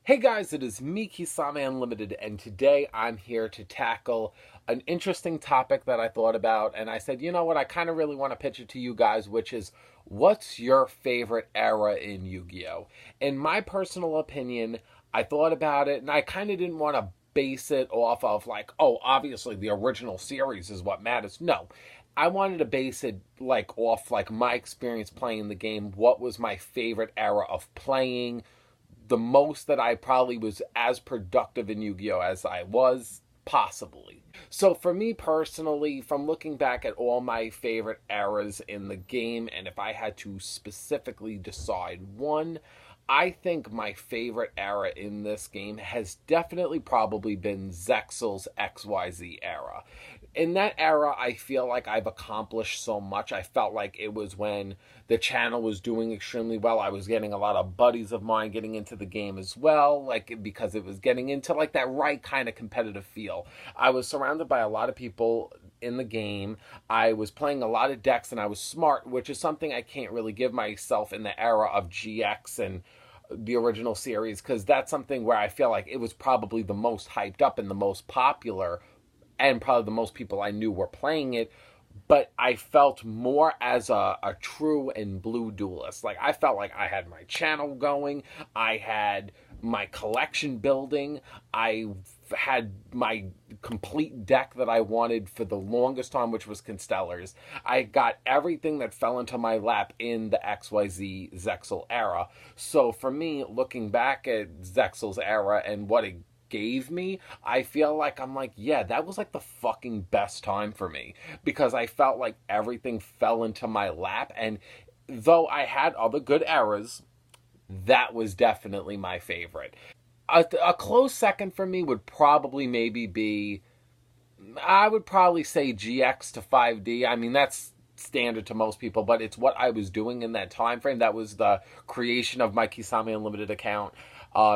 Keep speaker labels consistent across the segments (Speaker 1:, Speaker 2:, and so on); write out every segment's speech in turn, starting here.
Speaker 1: Hey guys, it is me, Kisame Unlimited, and today I'm here to tackle an interesting topic that I thought about, and I said, you know what, I kind of really want to pitch it to you guys, which is, what's your favorite era in Yu-Gi-Oh? In my personal opinion, I thought about it, and I kind of didn't want to base it off of, like, oh, obviously the original series is what matters. No. I wanted to base it off my experience playing the game. What was my favorite era of playing? The most that I probably was as productive in Yu-Gi-Oh as I was, possibly. So for me personally, from looking back at all my favorite eras in the game, and if I had to specifically decide one, I think my favorite era in this game has definitely probably been Zexal's XYZ era. In that era, I feel like I've accomplished so much. I felt like it was when the channel was doing extremely well. I was getting a lot of buddies of mine getting into the game as well, because it was getting into that right kind of competitive feel. I was surrounded by a lot of people in the game. I was playing a lot of decks and I was smart, which is something I can't really give myself in the era of GX and the original series, because that's something where I feel like it was probably the most hyped up and the most popular, and probably the most people I knew were playing it. But I felt more as a true and blue duelist. I felt like I had my channel going, I had my collection building, I had my complete deck that I wanted for the longest time, which was Constellars. I got everything that fell into my lap in the XYZ Zexal era. So for me, looking back at Zexal's era and what it gave me, I feel like yeah, that was the fucking best time for me, because I felt like everything fell into my lap. And though I had other good eras, that was definitely my favorite. A close second for me would probably maybe be, I would probably say GX to 5D. I mean, that's standard to most people, but it's what I was doing in that time frame. That was the creation of my Kisame Unlimited account.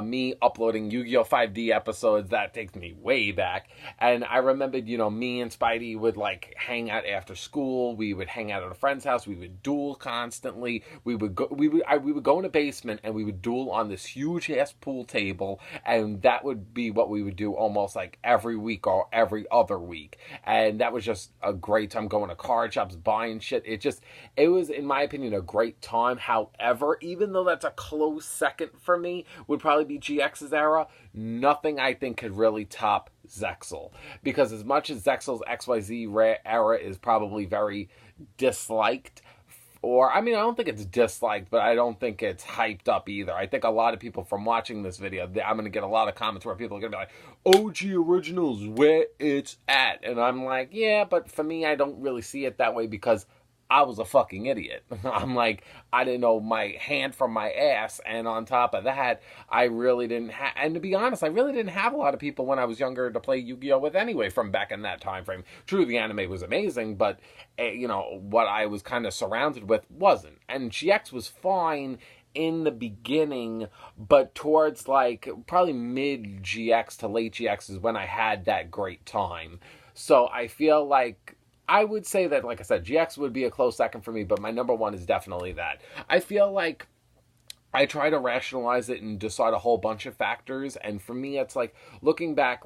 Speaker 1: Me uploading Yu-Gi-Oh 5D episodes, that takes me way back. And I remembered, me and Spidey would hang out after school. We would hang out at a friend's house. We would duel constantly. We would go in a basement and we would duel on this huge ass pool table, and that would be what we would do almost every week or every other week. And that was just a great time, going to card shops, buying shit. It was, in my opinion, a great time. However, even though that's a close second for me, would probably be GX's era, nothing I think could really top Zexal. Because as much as Zexal's XYZ era is probably very disliked, or, I mean, I don't think it's disliked, but I don't think it's hyped up either. I think a lot of people from watching this video, I'm going to get a lot of comments where people are going to be like, OG Originals, where it's at. And I'm like, yeah, but for me, I don't really see it that way, because I was a fucking idiot. I didn't know my hand from my ass, and on top of that, I really didn't have, and to be honest, I really didn't have a lot of people when I was younger to play Yu-Gi-Oh with anyway, from back in that time frame. True, the anime was amazing, but, what I was kind of surrounded with wasn't. And GX was fine in the beginning, but towards probably mid GX to late GX is when I had that great time. So I feel like I would say that, like I said, GX would be a close second for me, but my number one is definitely that. I feel like I try to rationalize it and decide a whole bunch of factors, and for me, it's looking back,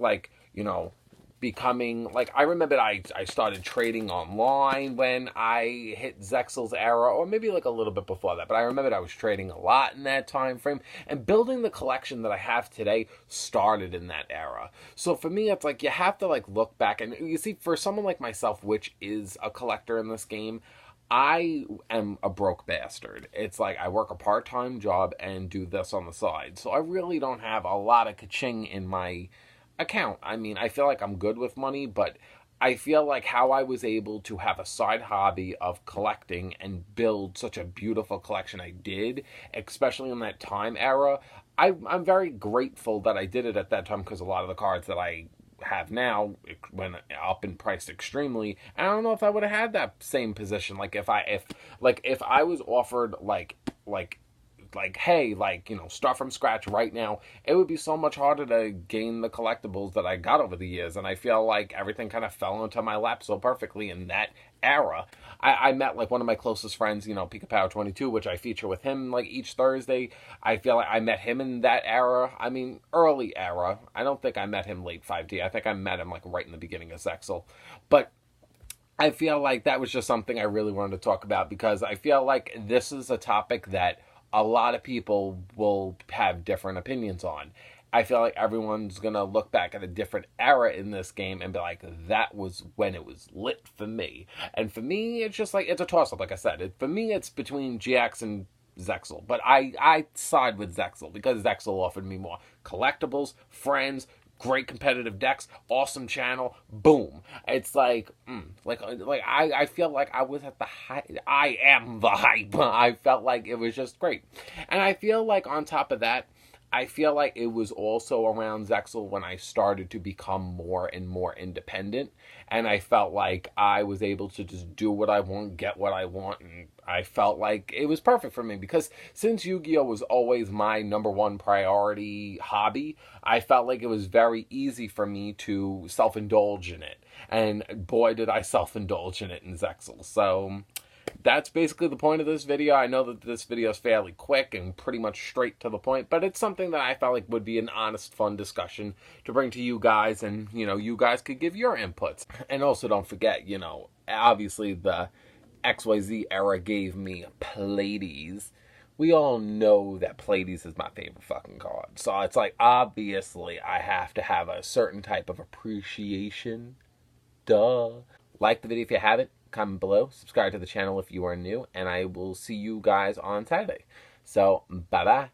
Speaker 1: becoming, I remember I started trading online when I hit Zexal's era, or maybe a little bit before that, but I remembered I was trading a lot in that time frame, and building the collection that I have today started in that era. So for me, it's you have to look back, and you see, for someone like myself, which is a collector in this game, I am a broke bastard. It's I work a part-time job and do this on the side, so I really don't have a lot of ka-ching in my account. I mean, I feel like I'm good with money, but I feel like how I was able to have a side hobby of collecting and build such a beautiful collection I did, especially in that time era, I'm very grateful that I did it at that time, because a lot of the cards that I have now went up in price extremely. And I don't know if I would have had that same position. If I was offered like, hey, like, you know, start from scratch right now, it would be so much harder to gain the collectibles that I got over the years. And I feel like everything kind of fell into my lap so perfectly in that era. I met like one of my closest friends, you know, Pika Power 22, which I feature with him like each Thursday. I feel like I met him in that era. I mean, early era. I don't think I met him late 5D. I think I met him like right in the beginning of Zexal. But I feel like that was just something I really wanted to talk about because I feel like this is a topic that a lot of people will have different opinions on. I feel like everyone's going to look back at a different era in this game and be like, that was when it was lit for me. And for me, it's just like, it's a toss-up, like I said. For me, it's between GX and Zexal. But I side with Zexal because Zexal offered me more collectibles, friends, great competitive decks, awesome channel, boom. It's like, I feel like I was at the hype. I am the hype. I felt like it was just great. And I feel like on top of that, I feel like it was also around Zexal when I started to become more and more independent. And I felt like I was able to just do what I want, get what I want. And I felt like it was perfect for me because since Yu-Gi-Oh! Was always my number one priority hobby, I felt like it was very easy for me to self-indulge in it. And boy, did I self-indulge in it in Zexal. So that's basically the point of this video. I know that this video is fairly quick and pretty much straight to the point, but it's something that I felt like would be an honest, fun discussion to bring to you guys, and, you know, you guys could give your inputs. And also don't forget, you know, obviously the XYZ era gave me Pleiades. We all know that Pleiades is my favorite fucking card. So it's like, obviously, I have to have a certain type of appreciation. Duh. Like the video if you haven't. Comment below, subscribe to the channel if you are new, and I will see you guys on Saturday. So, bye-bye.